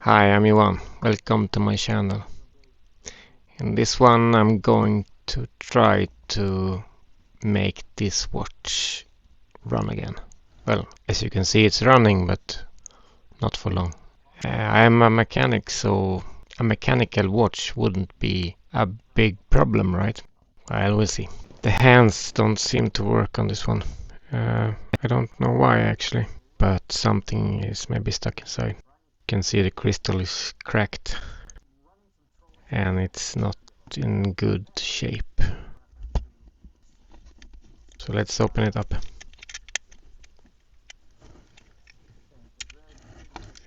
Hi, I'm Johan. Welcome to my channel. In this one I'm going to try to make this watch run again. Well, as you can see it's running, but not for long. I am a mechanic, so a mechanical watch wouldn't be a big problem, right? Well, we'll see. The hands don't seem to work on this one. I don't know why actually, but something is maybe stuck inside. You can see the crystal is cracked and it's not in good shape. So let's open it up.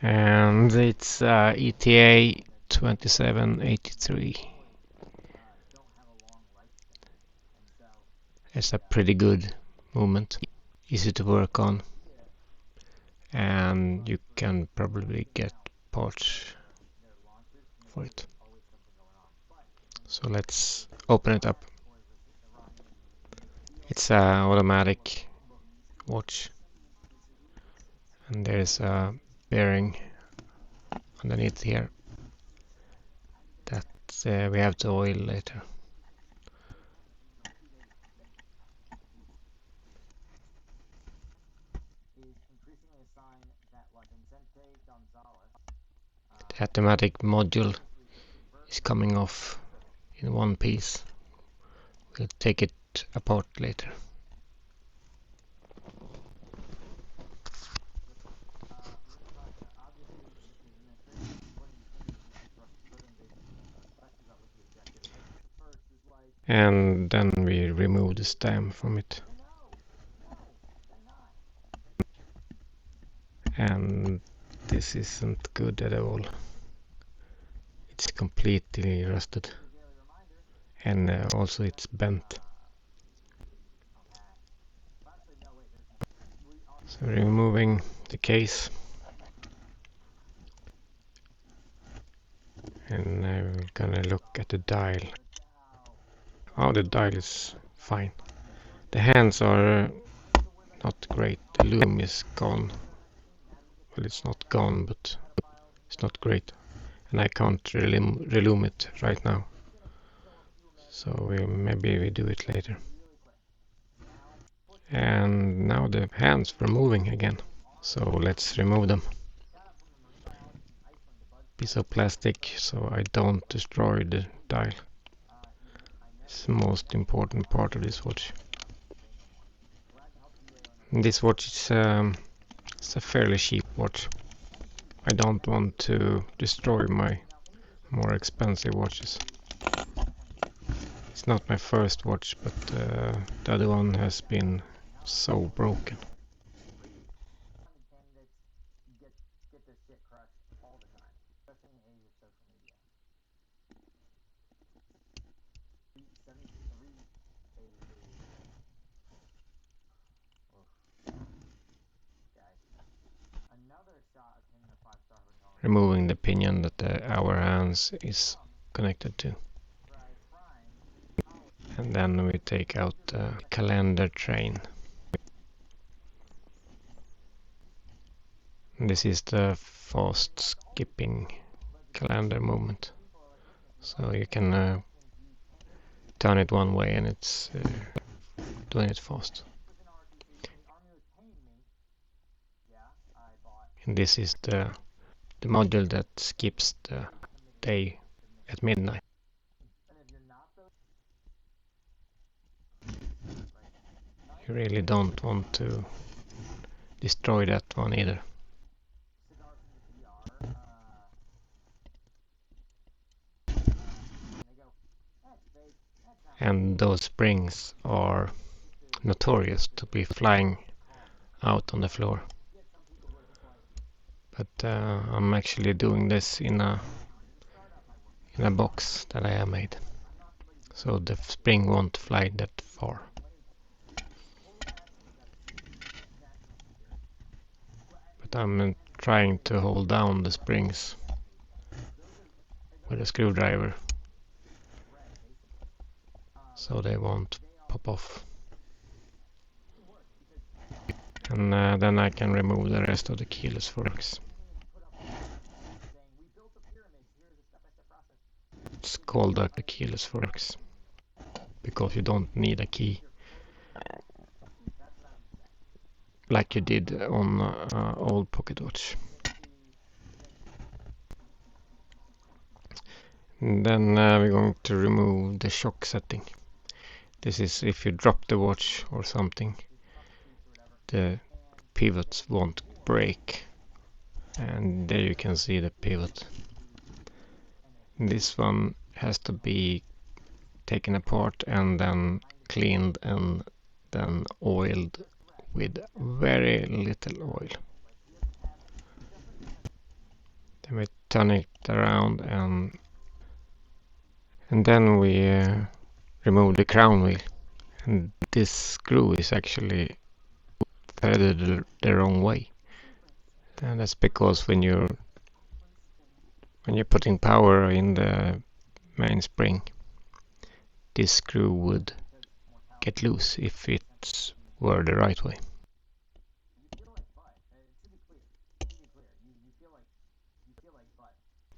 And it's ETA 2783. It's a pretty good movement, easy to work on, and you can probably get parts for it. So let's open it up. It's an automatic watch, and there's a bearing underneath here that we have to oil later. The automatic module is coming off in one piece. We'll take it apart later. And then we remove the stem from it. And this isn't good at all. It's completely rusted. And also it's bent. So removing the case. And I'm gonna look at the dial. Oh, the dial is fine. The hands are not great. The loom is gone. Well, it's not gone, but it's not great. And I can't reloom it right now. So maybe we do it later. And now the hands were moving again. So let's remove them. Piece of plastic so I don't destroy the dial. It's the most important part of this watch. And this watch is it's a fairly cheap watch. I don't want to destroy my more expensive watches. It's not my first watch, but the other one has been so broken. Removing the pinion that the hour hands is connected to. And then we take out the calendar train. And this is the fast skipping calendar movement. So you can turn it one way and it's doing it fast. And this is the module that skips the day at midnight. You really don't want to destroy that one either. And those springs are notorious to be flying out on the floor. But I'm actually doing this in a box that I have made, so the spring won't fly that far. But I'm trying to hold down the springs with a screwdriver so they won't pop off. And then I can remove the rest of the keyless forks. It's called a keyless forks because you don't need a key like you did on old pocket watch. And then we're going to remove the shock setting. This is if you drop the watch or something, the pivots won't break. And there you can see the pivot. This one has to be taken apart and then cleaned and then oiled with very little oil. Then we turn it around and then we remove the crown wheel. And this screw is actually threaded the wrong way. And that's because when you're putting power in the mainspring, this screw would get loose if it were the right way.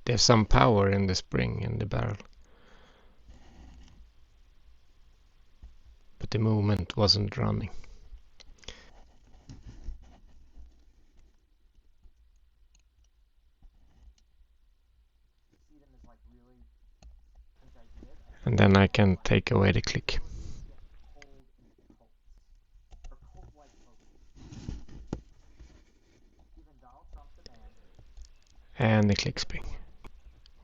There's some power in the spring in the barrel, but the movement wasn't running. And then I can take away the click. And the click spring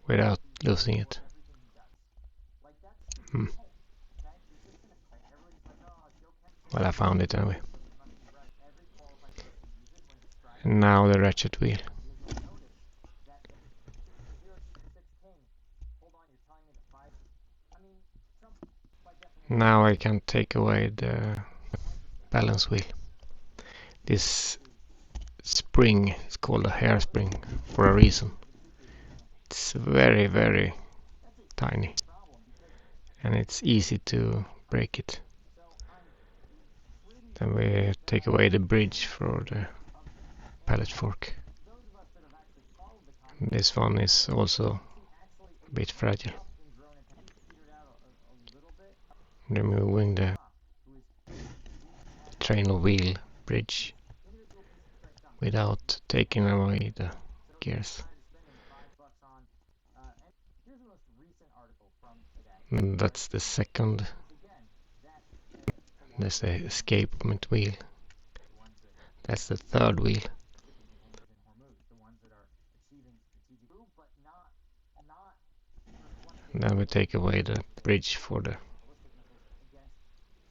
without losing it. Well, I found it anyway. And now the ratchet wheel. Now I can take away the balance wheel. This spring is called a hairspring for a reason. It's very, very tiny and it's easy to break it. Then we take away the bridge for the pallet fork. This one is also a bit fragile. Removing the train wheel bridge without taking away the gears. And that's the second. There's the escapement wheel. That's the third wheel. And then we take away the bridge for the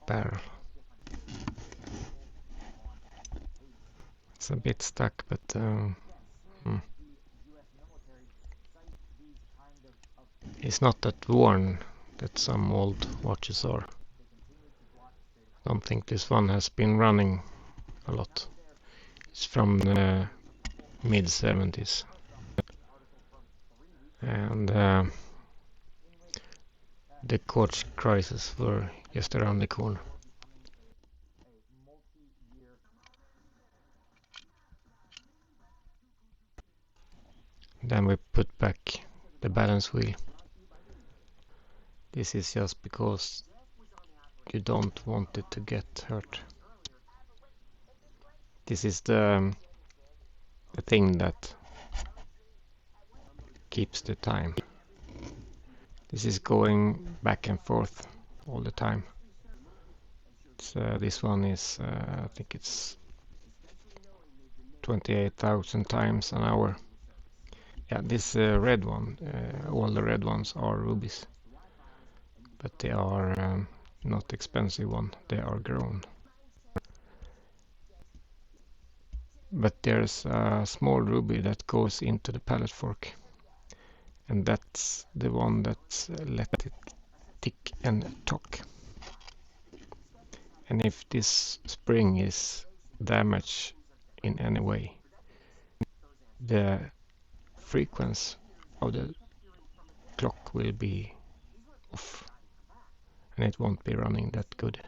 barrel. It's a bit stuck, but it's not that worn that some old watches are. I don't think this one has been running a lot. It's from the mid-70s. And the quartz crisis were just around the corner. Then we put back the balance wheel. This is just because you don't want it to get hurt. This is the thing that keeps the time. This is going back and forth all the time. This one is, I think it's 28,000 times an hour. Yeah, this red one, all the red ones are rubies, but they are not expensive one. They are grown. But there's a small ruby that goes into the pallet fork, and that's the one that's let it tick and tock. And if this spring is damaged in any way, the frequency of the clock will be off and it won't be running that good.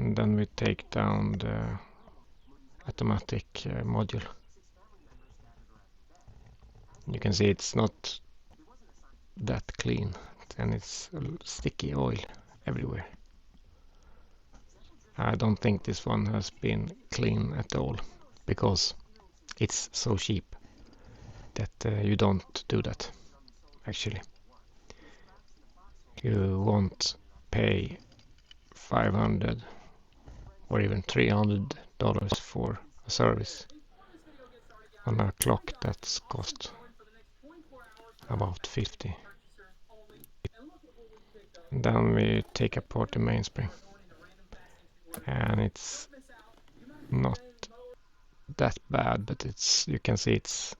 And then we take down the automatic module. You can see it's not that clean, and it's sticky oil everywhere. I don't think this one has been clean at all, because it's so cheap that you don't do that. Actually, you won't pay 500 or even $300 for a service on a clock that's cost about 50. And then we take apart the mainspring, and it's not that bad, but you can see it's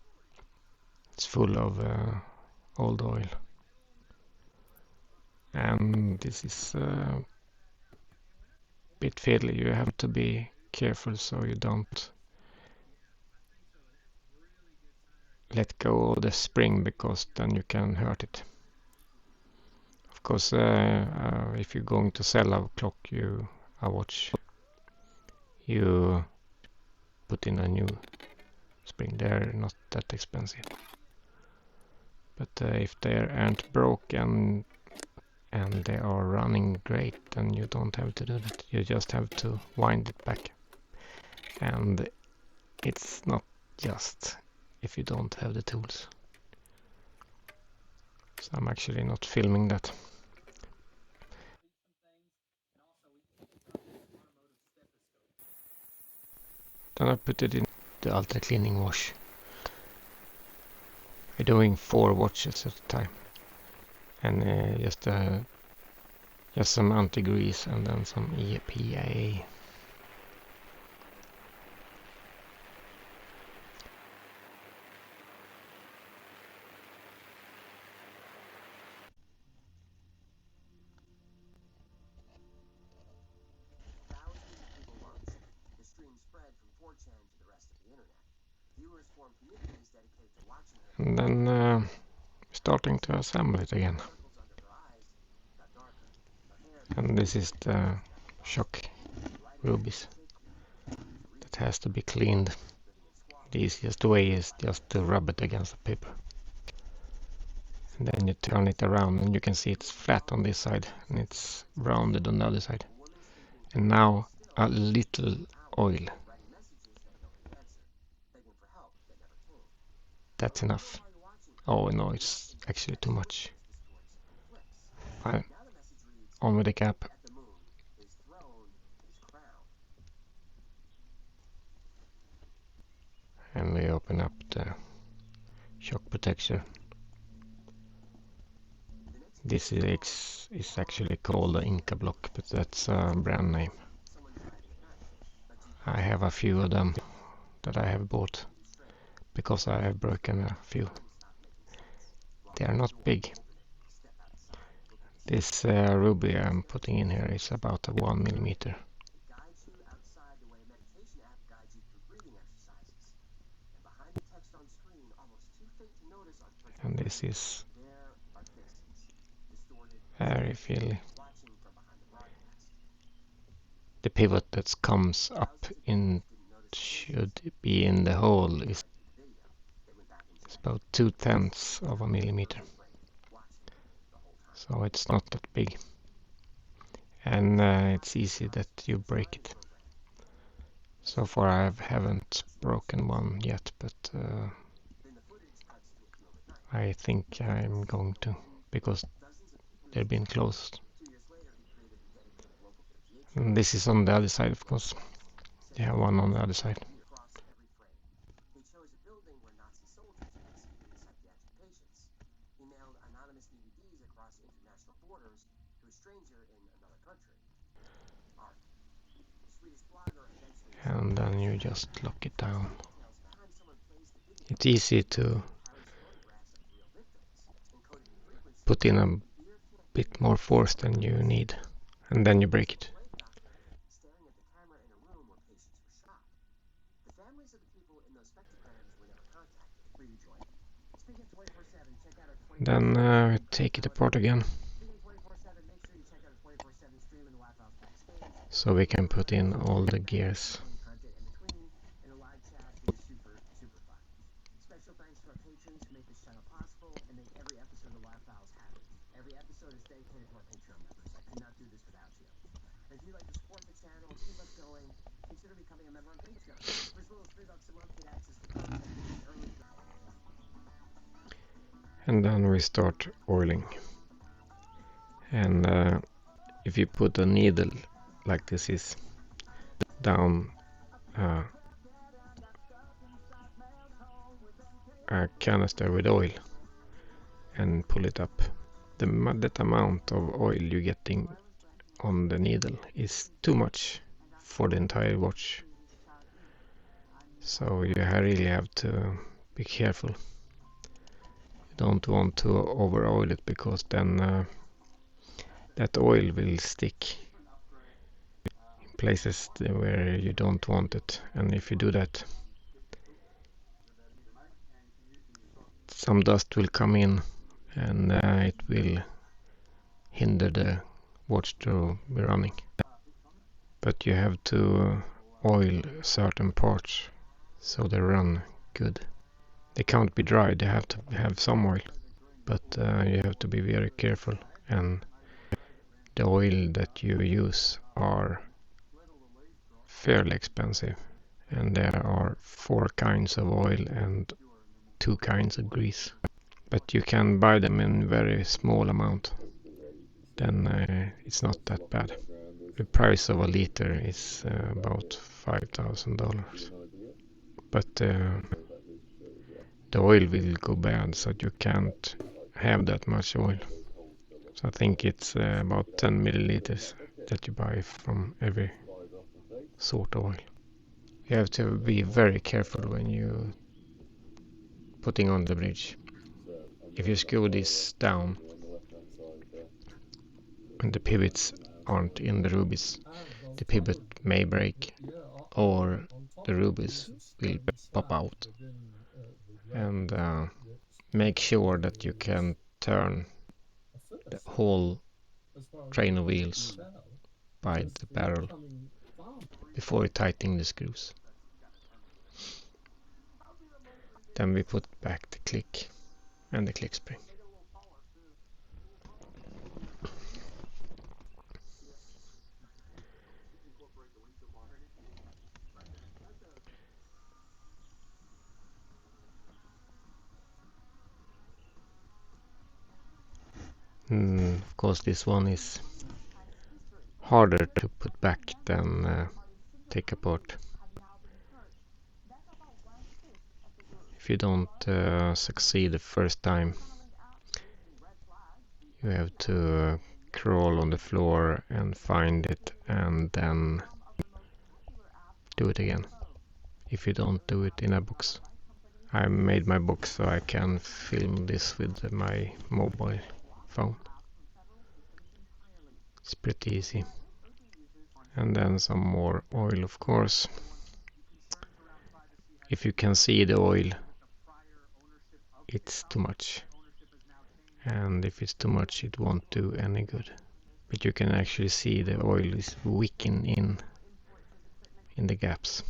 full of old oil, and this is a bit fiddly. You have to be careful so you don't let go of the spring, because then you can hurt it. Of course, if you're going to sell a clock, a watch, you put in a new spring. They're not that expensive. But if they aren't broken and they are running great, then you don't have to do that. You just have to wind it back. And it's not just if you don't have the tools. So I'm actually not filming that. Then I put it in the ultra cleaning wash. We're doing 4 watches at a time, and just some anti-grease and then some EPA. And then starting to assemble it again. And this is the shock rubies that has to be cleaned. The easiest way is just to rub it against the paper. And then you turn it around and you can see it's flat on this side and it's rounded on the other side. And now a little oil. That's enough. Oh no, it's actually too much. Fine. On with the cap. And we open up the shock protector. This is actually called the incabloc, but that's a brand name. I have a few of them that I have bought because I have broken a few. They are not big. This ruby I'm putting in here is about a 1 millimeter. And this is very fiddly. The pivot that comes up in should be in the hole is about 2/10 of a millimeter. So it's not that big. And it's easy that you break it. So far I haven't broken one yet, but I think I'm going to, because they've been closed. And this is on the other side, of course. They have one on the other side. And then you just lock it down. It's easy to put in a bit more force than you need, and then you break it. Then take it apart again. so we can put in all the gears. And then we start oiling. And if you put a needle like this is down a canister with oil and pull it up, that amount of oil you're getting on the needle is too much for the entire watch. So you really have to be careful. You don't want to over oil it, because then that oil will stick in places where you don't want it. And if you do that, some dust will come in, and it will hinder the watch to be running. But you have to oil certain parts so they run good. They can't be dry, they have to have some oil, but you have to be very careful. And the oil that you use are fairly expensive, and there are 4 kinds of oil and 2 kinds of grease, but you can buy them in very small amount, then it's not that bad. The price of a liter is about $5,000, but the oil will go bad, so you can't have that much oil. So I think it's about 10 milliliters that you buy from every sort of oil. You have to be very careful when you putting on the bridge. If you screw this down and the pivots aren't in the rubies, the pivot may break, or the rubies will pop out. And make sure that you can turn the whole train of wheels by the barrel before tightening the screws. Then we put back the click and the click spring. Of course, this one is harder to put back than take apart. If you don't succeed the first time, you have to crawl on the floor and find it, and then do it again. If you don't do it in a box. I made my box so I can film this with my mobile phone. It's pretty easy. And then some more oil, of course. If you can see the oil, it's too much. And if it's too much, it won't do any good. But you can actually see the oil is wicking in the gaps.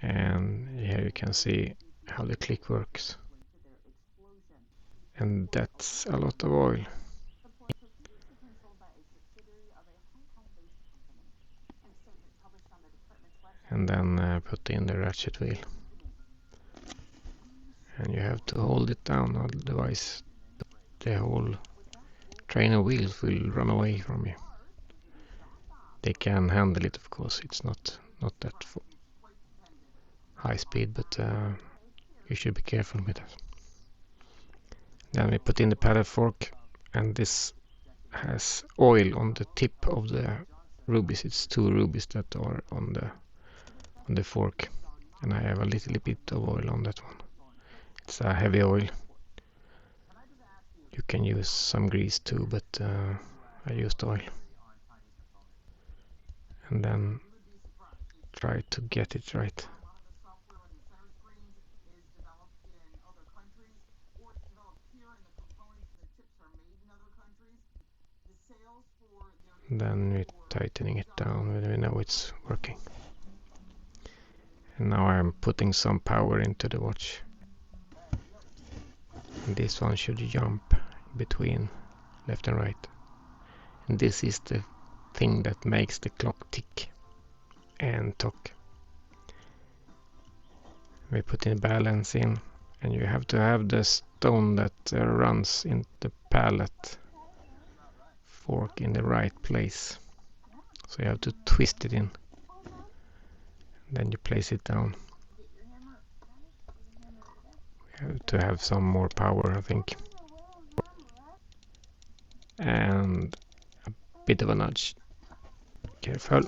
And here you can see how the click works. And that's a lot of oil. And then put in the ratchet wheel. And you have to hold it down, otherwise the whole train of wheels will run away from you. They can handle it, of course. It's not that high speed, but you should be careful with that. Then we put in the pallet fork, and this has oil on the tip of the rubies. It's 2 rubies that are on the fork, and I have a little bit of oil on that one. It's a heavy oil. You can use some grease too, but I used oil. And then try to get it right. Then we're tightening it down when we know it's working. And now I'm putting some power into the watch. And this one should jump between left and right. And this is the thing that makes the clock tick and talk. We put in balance in, and you have to have the stone that runs in the pallet fork in the right place. So you have to twist it in. Then you place it down. We have to have some more power, I think. And a bit of a nudge. Careful.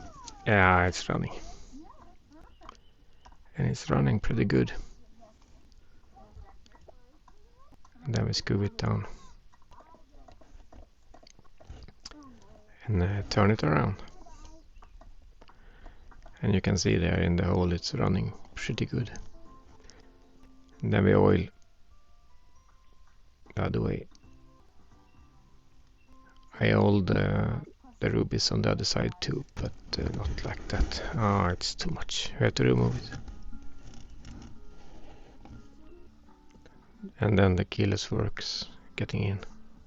Yeah, it's running. And it's running pretty good. And then we screw it down. And turn it around. And you can see there in the hole it's running pretty good. And then we oil the other way. I oiled the rubies on the other side too, but not like that. Ah, it's too much. We have to remove it. And then the keyless works getting in.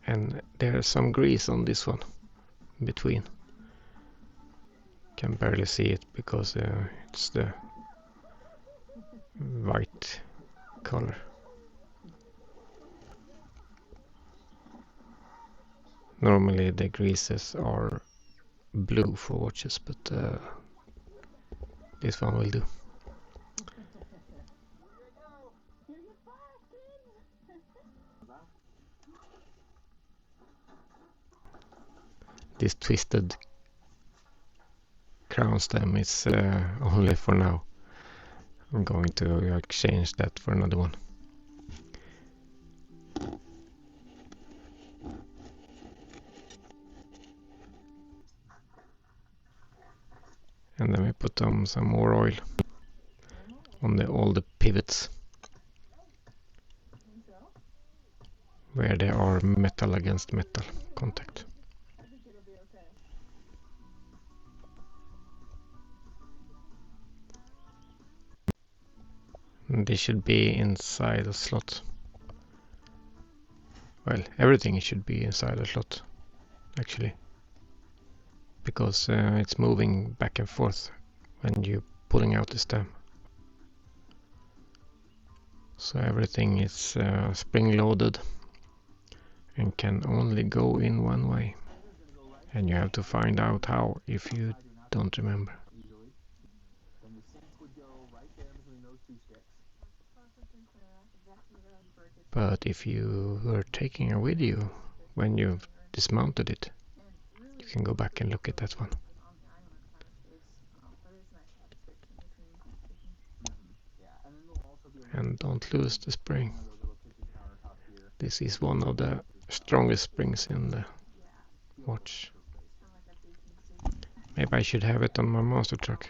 And there's some grease on this one between. Can barely see it because it's the white color. Normally the greases are blue for watches, but this one will do. This twisted crown stem is only for now. I'm going to exchange that for another one. And then we put on some more oil on all the pivots where there are metal against metal contact. And they should be inside a slot. Well, everything should be inside a slot, actually, because it's moving back and forth when you're pulling out the stem. So everything is spring loaded and can only go in one way. And you have to find out how if you don't remember. But if you were taking it with you when you dismounted it, you can go back and look at that one. And don't lose the spring. This is one of the strongest springs in the watch. Maybe I should have it on my monster truck.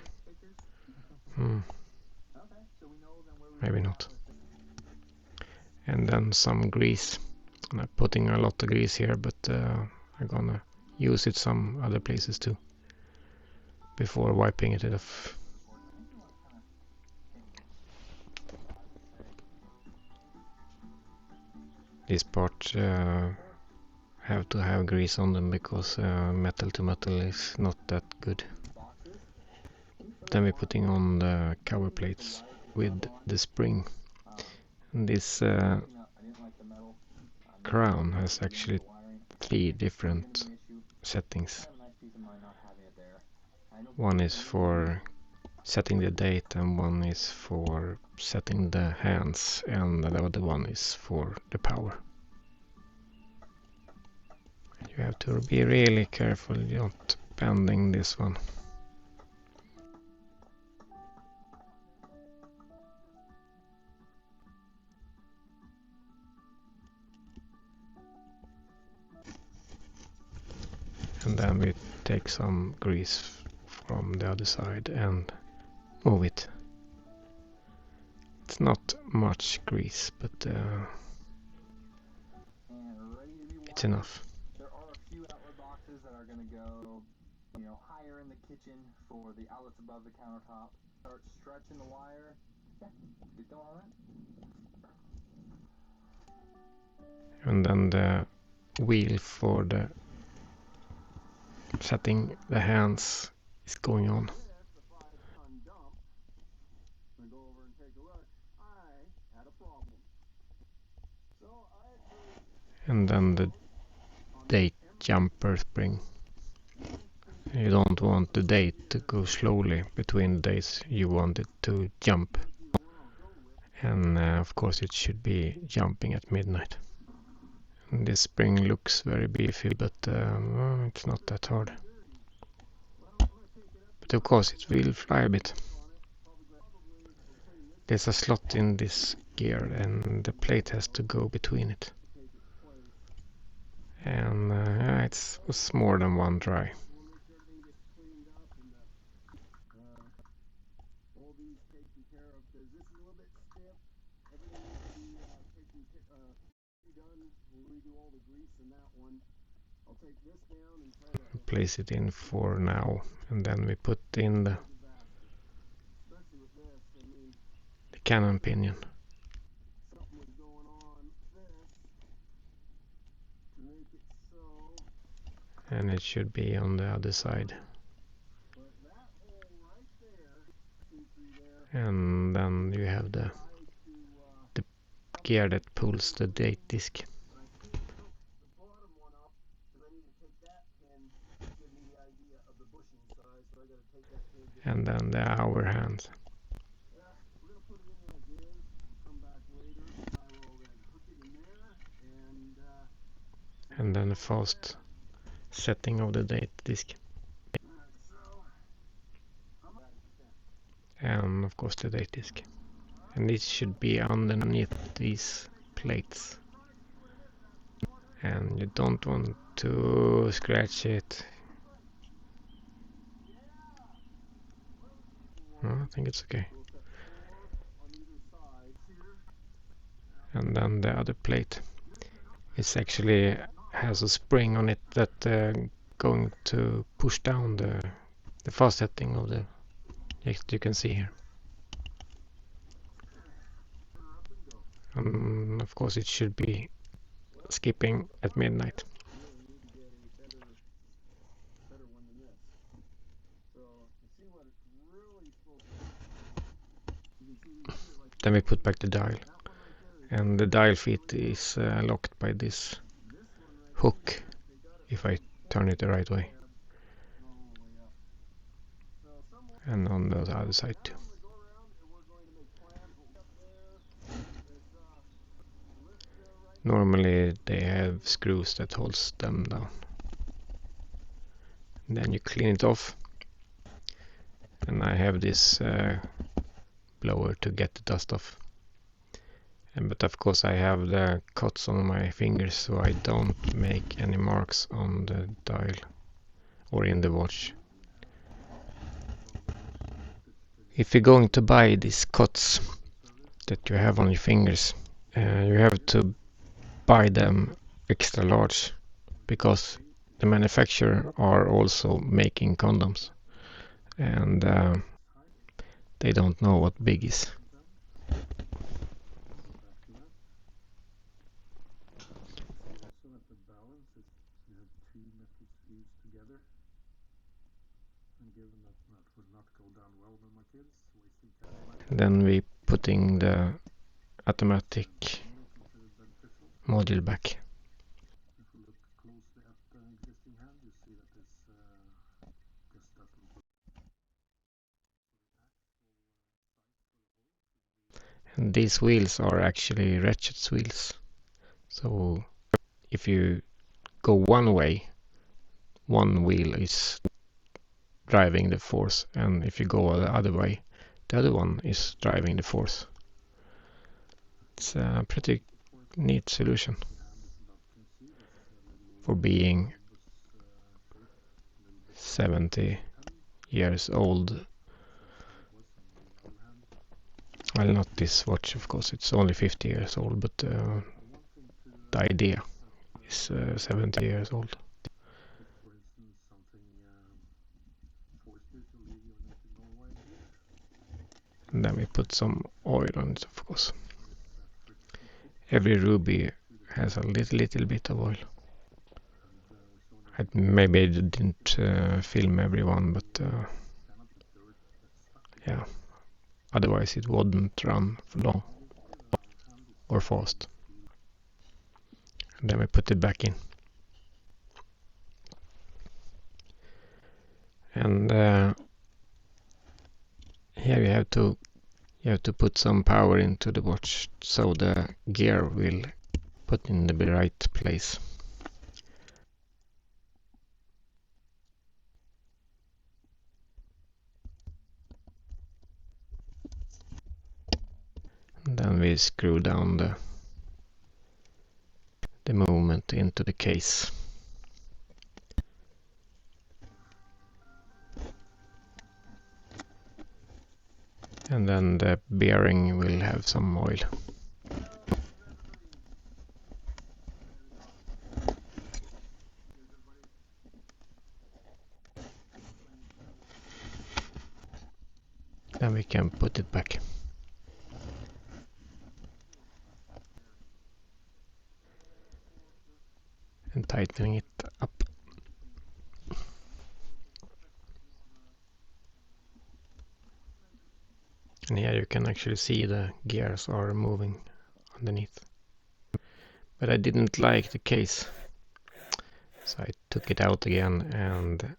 Maybe not. And then some grease. I'm not putting a lot of grease here, but I'm gonna use it some other places too before wiping it off. This part have to have grease on them because metal to metal is not that good. Then we're putting on the cover plates with the spring. And this crown has actually 3 different settings. One is for setting the date, and one is for setting the hands, and the other one is for the power. You have to be really careful not bending this one. And then we take some grease from the other side and move it. It's not much grease, but it's enough. There are a few outlet boxes that are going to go wire in the kitchen for the outlets above the countertop. Start stretching the wire. Yeah, get going on that. And then the wheel for the setting the hands is going on. And then the date jumper spring. You don't want the date to go slowly between the days, you want it to jump. And of course it should be jumping at midnight. And this spring looks very beefy, but it's not that hard. But of course it will fly a bit. There's a slot in this gear and the plate has to go between it. And it was more than one try. Place it in for now, and then we put in the cannon pinion. And it should be on the other side. And then you have the gear that pulls the date disc. And then the hour hand. And then the fast setting of the date disc. And of course the date disc. And it should be underneath these plates. And you don't want to scratch it. I think it's okay. And then the other plate is actually has a spring on it that going to push down the fast setting of the, you can see here. Of course it should be skipping at midnight. Then we put back the dial, and the dial feet is locked by this hook if I turn it the right way, and on the other side too. Normally they have screws that holds them down. And then you clean it off, and I have this blower to get the dust off. But of course I have the cuts on my fingers, so I don't make any marks on the dial or in the watch. If you're going to buy these cuts that you have on your fingers, you have to buy them extra large, because the manufacturer are also making condoms, and they don't know what big is. Then we putting the automatic module back. And these wheels are actually ratchet wheels. So if you go one way, one wheel is driving the force, and if you go the other way, the other one is driving the force. It's a pretty neat solution for being 70 years old. Well, not this watch, of course, it's only 50 years old, but the idea is 70 years old. And then we put some oil on it, of course. Every ruby has a little bit of oil. Maybe I didn't film everyone, but yeah, otherwise it wouldn't run for long or fast. And then we put it back in. And here you have to put some power into the watch so the gear will put in the right place. And then we screw down the movement into the case. And then the bearing will have some oil. Then we can put it back. And tightening it up. And here you can actually see the gears are moving underneath. But I didn't like the case, so I took it out again and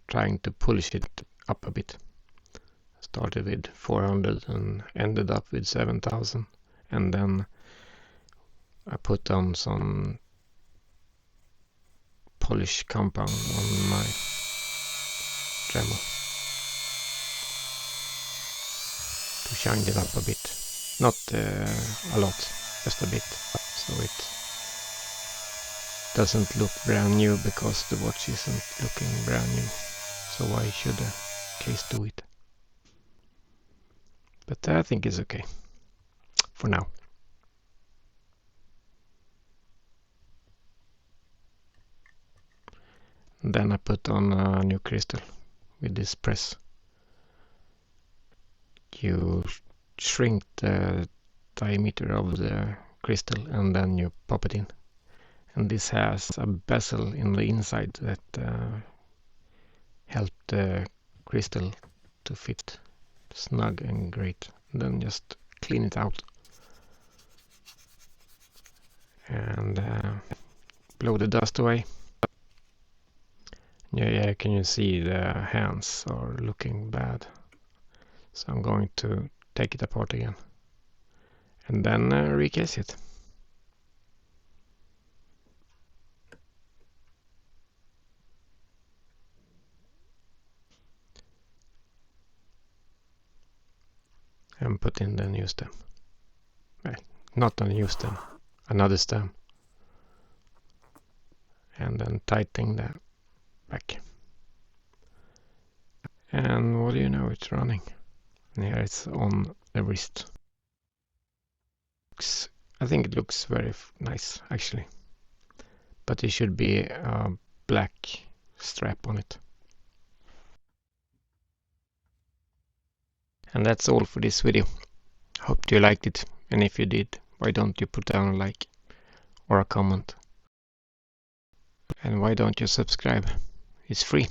trying to polish it up a bit. Started with 400 and ended up with 7,000, and then I put on some polish compound on my Dremel to shine it up a bit. Not a lot, just a bit, so it doesn't look brand new, because the watch isn't looking brand new. So why should the case do it? But I think it's okay for now. And then I put on a new crystal with this press. You shrink the diameter of the crystal and then you pop it in. And this has a bezel in the inside that help the crystal to fit snug and great. And then just clean it out and blow the dust away. Yeah, can you see the hands are looking bad? So I'm going to take it apart again and then recase it. And put in the new stem. Well, not a new stem, another stem. And then tightening the back. And what do you know, it's running. And here it's on the wrist. I think it looks very nice, actually. But it should be a black strap on it. And that's all for this video. Hope you liked it. And if you did, why don't you put down a like or a comment? And why don't you subscribe? It's free.